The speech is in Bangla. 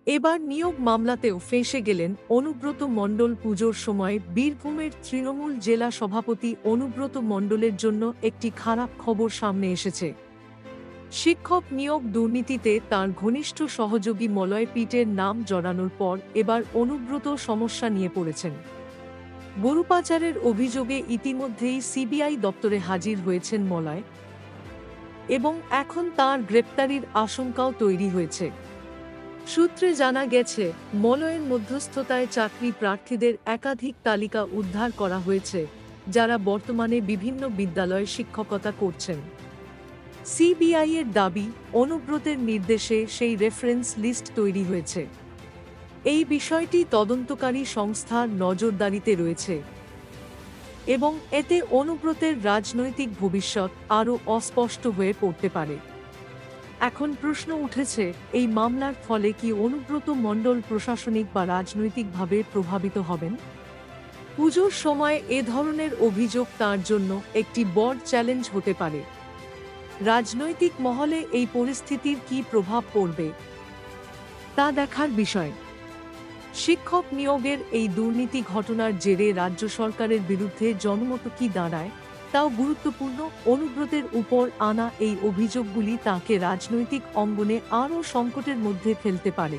এবার নিয়োগ মামলাতেও ফেঁসে গেলেন অনুব্রত মণ্ডল। পুজোর সময় বীরভূমের তৃণমূল জেলা সভাপতি অনুব্রত মণ্ডলের জন্য একটি খারাপ খবর সামনে এসেছে। শিক্ষক নিয়োগ দুর্নীতিতে তাঁর ঘনিষ্ঠ সহযোগী মলয় পিটের নাম জড়ানোর পর এবার অনুব্রত সমস্যা নিয়ে পড়েছেন। গরু পাচারের অভিযোগে ইতিমধ্যেই সিবিআই দপ্তরে হাজির হয়েছেন মলয় এবং এখন তাঁর গ্রেপ্তারির আশঙ্কাও তৈরি হয়েছে। সূত্রে জানা গেছে, মলয়ের মধ্যস্থতায় চাকরি প্রার্থীদের একাধিক তালিকা উদ্ধার করা হয়েছে, যারা বর্তমানে বিভিন্ন বিদ্যালয়ে শিক্ষকতা করছেন। সিবিআইয়ের দাবি, অনুব্রতের নির্দেশে সেই রেফারেন্স লিস্ট তৈরি হয়েছে। এই বিষয়টি তদন্তকারী সংস্থার নজরদারিতে রয়েছে এবং এতে অনুব্রতের রাজনৈতিক ভবিষ্যৎ আরও অস্পষ্ট হয়ে পড়তে পারে। এখন প্রশ্ন উঠেছে, এই মামলার ফলে কি অনুব্রত মণ্ডল প্রশাসনিক বা রাজনৈতিকভাবে প্রভাবিত হবেন? পুজোর সময় এ ধরনের অভিযোগ তাঁর জন্য একটি বড় চ্যালেঞ্জ হতে পারে। রাজনৈতিক মহলে এই পরিস্থিতির কী প্রভাব পড়বে তা দেখার বিষয়। শিক্ষক নিয়োগের এই দুর্নীতি ঘটনার জেরে রাজ্য সরকারের বিরুদ্ধে জনমত কি দাঁড়ায় তাও গুরুত্বপূর্ণ। অনুব্রতের উপর আনা এই অভিযোগগুলি তাঁকে রাজনৈতিক অঙ্গনে আরও সংকটের মধ্যে ফেলতে পারে।